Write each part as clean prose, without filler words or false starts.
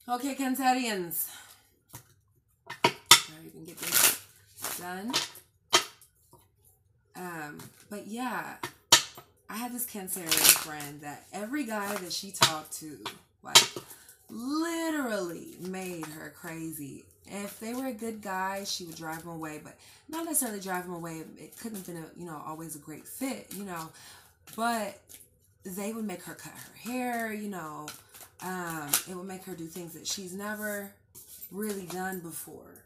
Okay, Cancerians. Sorry, we can get this done. But yeah, I had this Cancerian friend that every guy that she talked to, like, literally made her crazy. If they were a good guy, she would drive them away, but not necessarily drive them away. It couldn't have been always a great fit. But they would make her cut her hair. It would make her do things that she's never really done before.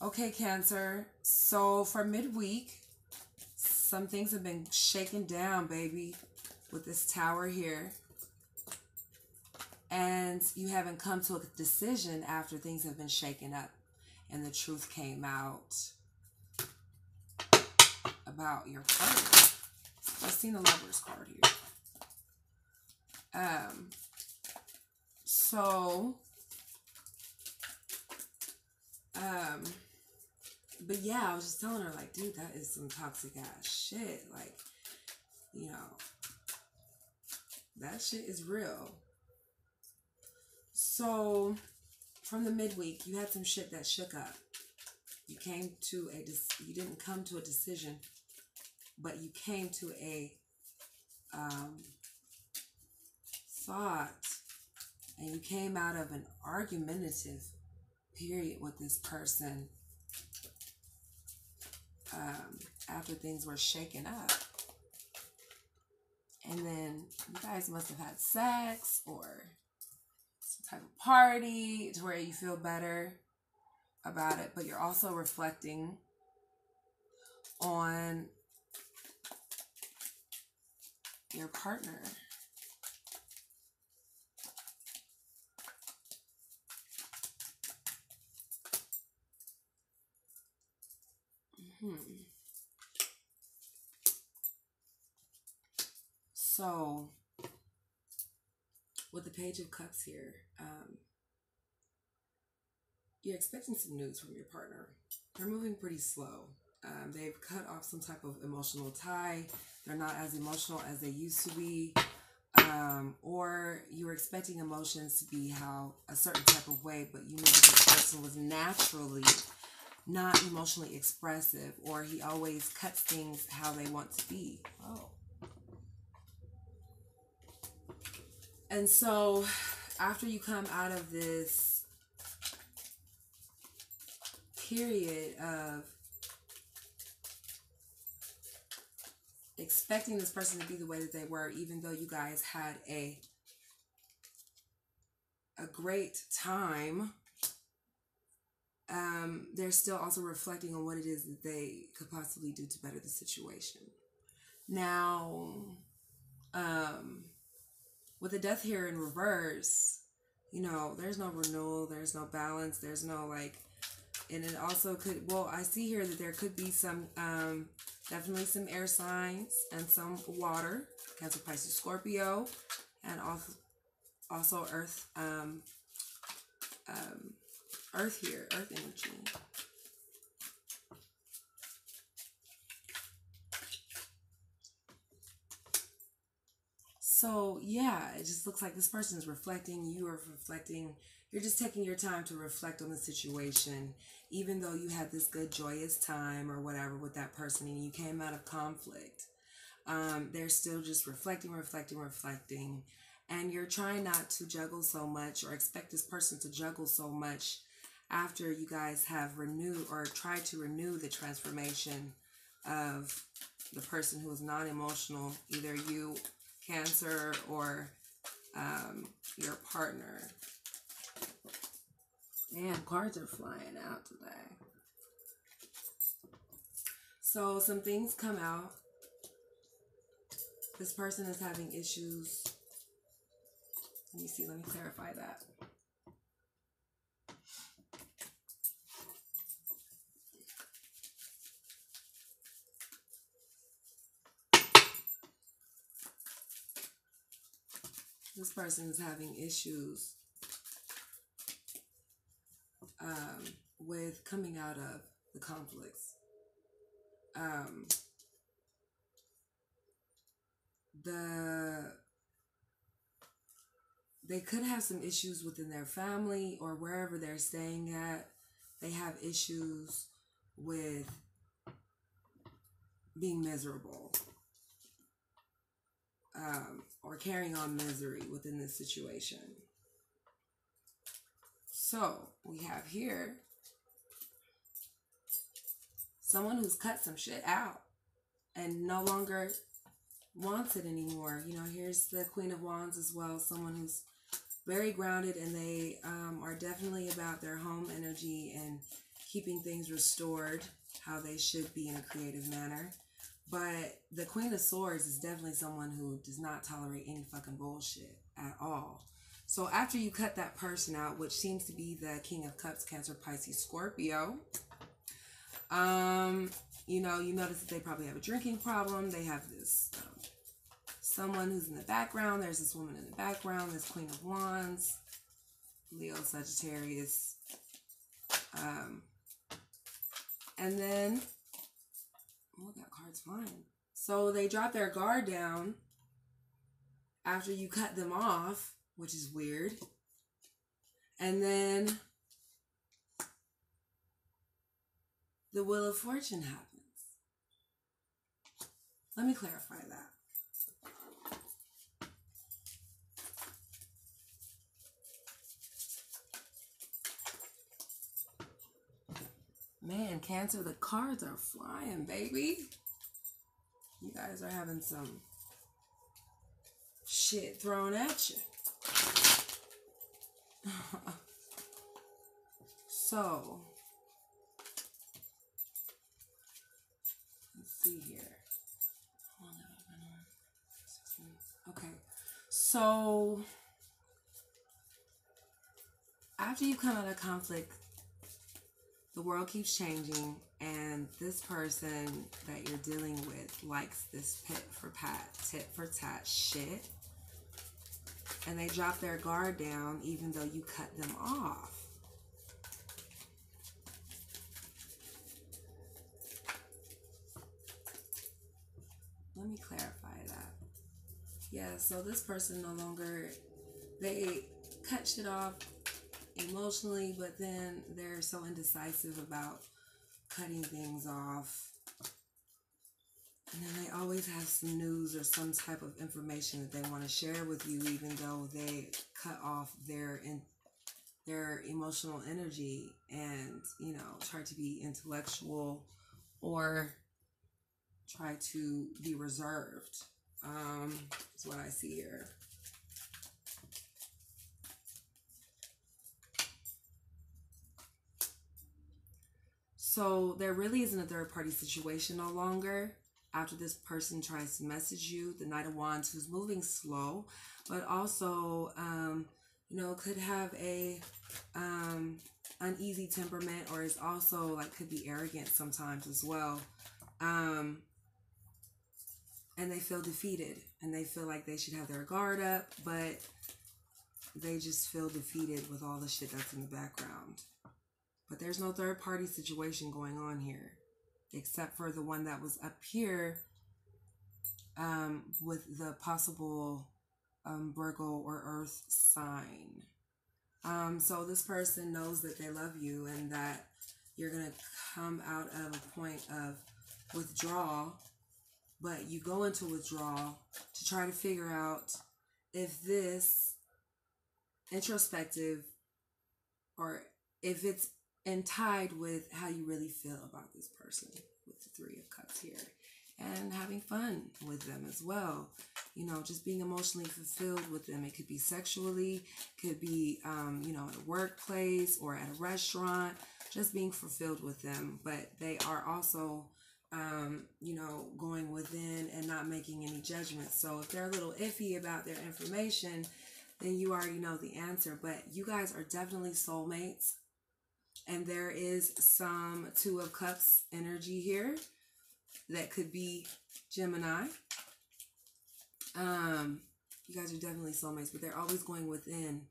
Okay, Cancer. So for midweek, some things have been shaken down, baby, with this tower here. And you haven't come to a decision after things have been shaken up and the truth came out about your partner. I've seen the Lover's card here. Um, so, um, but yeah, I was just telling her, like, dude, that is some toxic ass shit. Like, you know, that shit is real. So, from the midweek, you had some shit that shook up. You you didn't come to a decision, but you came to a thought, and you came out of an argumentative period with this person after things were shaken up. And then you guys must have had sex or some type of party to where you feel better about it, but you're also reflecting on your partner. So, with the Page of Cups here, you're expecting some news from your partner. They're moving pretty slow. They've cut off some type of emotional tie. They're not as emotional as they used to be. Or you were expecting emotions to be how a certain type of way, but you knew that this person was naturally not emotionally expressive, or he always cuts things how they want to be. Oh. And so after you come out of this period of expecting this person to be the way that they were, even though you guys had a great time, they're still also reflecting on what it is that they could possibly do to better the situation. Now, with the Death here in reverse, there's no renewal, there's no balance, there's no like, and it also could, well, I see here that there could be some, definitely some air signs and some water, Cancer, Pisces, Scorpio, and also Earth, Earth here, Earth energy. So yeah, it just looks like this person is reflecting, you are reflecting, you're just taking your time to reflect on the situation, even though you had this good joyous time or whatever with that person and you came out of conflict. They're still just reflecting, and you're trying not to juggle so much or expect this person to juggle so much after you guys have renewed or tried to renew the transformation of the person who is non-emotional, either you, Cancer, or your partner. Man, cards are flying out today. So some things come out. This person is having issues. Let me clarify that. This person is having issues with coming out of the conflicts. they could have some issues within their family or wherever they're staying at. They have issues with being miserable, or carrying on misery within this situation. So we have here someone who's cut some shit out and no longer wants it anymore. You know, here's the Queen of Wands as well. Someone who's very grounded, and they are definitely about their home energy and keeping things restored how they should be in a creative manner. But the Queen of Swords is definitely someone who does not tolerate any fucking bullshit at all. So after you cut that person out, which seems to be the King of Cups, Cancer, Pisces, Scorpio, you know, you notice that they probably have a drinking problem. They have this someone who's in the background. There's this woman in the background, this Queen of Wands, Leo, Sagittarius. And then, oh, that card's flying. So they drop their guard down after you cut them off, which is weird. And then the Wheel of Fortune happens. Let me clarify that. Man, Cancer, the cards are flying, baby. You guys are having some shit thrown at you. So, let's see here. Okay, so after you come out of conflict, the world keeps changing, and this person that you're dealing with likes this tit for tat shit, and they drop their guard down even though you cut them off. Let me clarify that. Yeah, so this person no longer, they cut shit off emotionally, but then they're so indecisive about cutting things off. And then they always have some news or some type of information that they want to share with you, even though they cut off their emotional energy and, you know, try to be intellectual or try to be reserved. That's what I see here. So there really isn't a third party situation no longer after this person tries to message you. The Knight of Wands, who's moving slow, but also, you know, could have a uneasy temperament, or is also like could be arrogant sometimes as well. And they feel defeated, and they feel like they should have their guard up, but they just feel defeated with all the shit that's in the background. But there's no third party situation going on here, except for the one that was up here with the possible Virgo or Earth sign. So this person knows that they love you and that you're going to come out of a point of withdrawal, but you go into withdrawal to try to figure out if this introspective, or if it's and tied with how you really feel about this person, with the Three of Cups here, and having fun with them as well. You know, just being emotionally fulfilled with them. It could be sexually, could be, you know, at a workplace or at a restaurant, just being fulfilled with them. But they are also, you know, going within and not making any judgments. So if they're a little iffy about their information, then you already know the answer. But you guys are definitely soulmates. And there is some Two of Cups energy here that could be Gemini. You guys are definitely soulmates, but they're always going within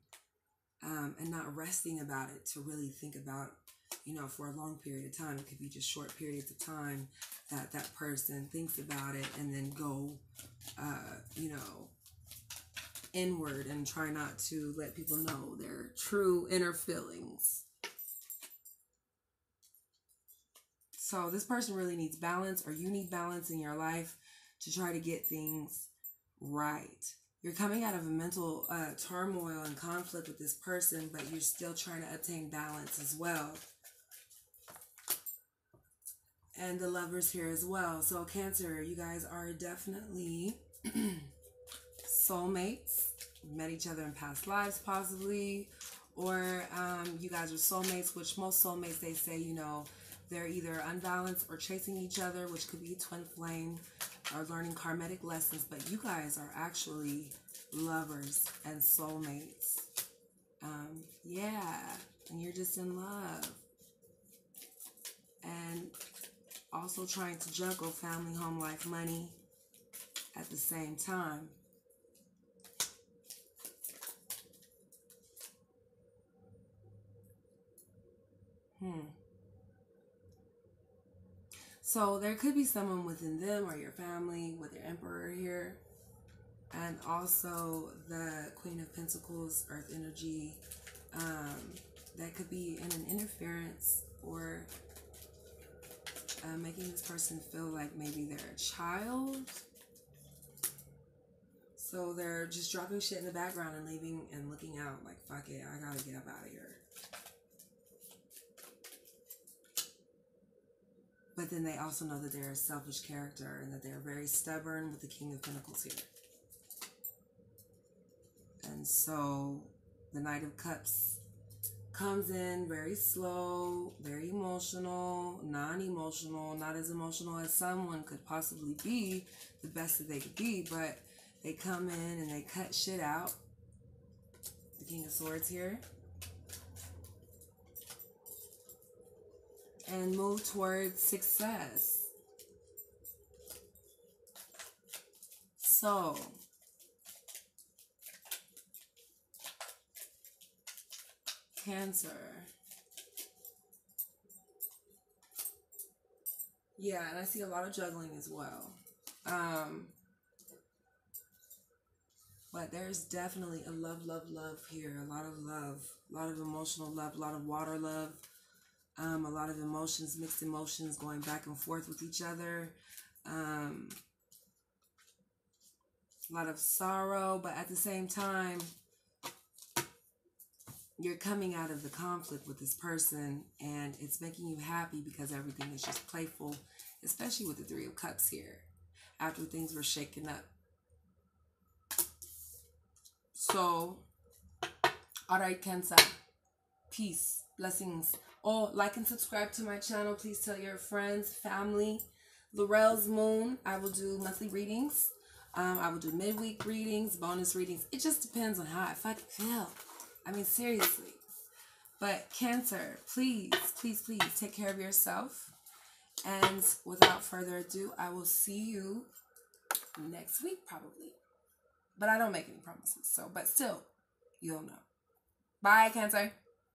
and not resting about it to really think about, you know, for a long period of time. It could be just short periods of time that that person thinks about it and then go, you know, inward and try not to let people know their true inner feelings. So this person really needs balance, or you need balance in your life to try to get things right. You're coming out of a mental turmoil and conflict with this person, but you're still trying to attain balance as well. And the Lovers here as well. So Cancer, you guys are definitely soulmates. Met each other in past lives possibly. Or you guys are soulmates, which most soulmates, they say, you know, they're either unbalanced or chasing each other, which could be a twin flame, or learning karmatic lessons. But you guys are actually lovers and soulmates. Yeah, and you're just in love. And also trying to juggle family, home life, money at the same time. So there could be someone within them or your family with your Emperor here. And also the Queen of Pentacles, Earth energy. That could be in an interference or making this person feel like maybe they're a child. So they're just dropping shit in the background and leaving and looking out like, fuck it, I gotta get up out of here. But then they also know that they're a selfish character and that they're very stubborn with the King of Pentacles here. And so the Knight of Cups comes in very slow, very emotional, non-emotional, not as emotional as someone could possibly be, the best that they could be, but they come in and they cut shit out. The King of Swords here. And move towards success. So, Cancer. Yeah, and I see a lot of juggling as well. But there's definitely a love here. A lot of love. A lot of emotional love. A lot of water love. A lot of emotions, mixed emotions going back and forth with each other. A lot of sorrow, but at the same time, you're coming out of the conflict with this person and it's making you happy because everything is just playful, especially with the Three of Cups here, after things were shaken up. So, alright, Cancer. Peace. Blessings. Oh, like and subscribe to my channel. Please tell your friends, family. Laurel's Moon. I will do monthly readings. I will do midweek readings, bonus readings. It just depends on how I fucking feel. I mean, seriously. But Cancer, please, please, please take care of yourself. And without further ado, I will see you next week probably. But I don't make any promises. So, but still, you'll know. Bye, Cancer.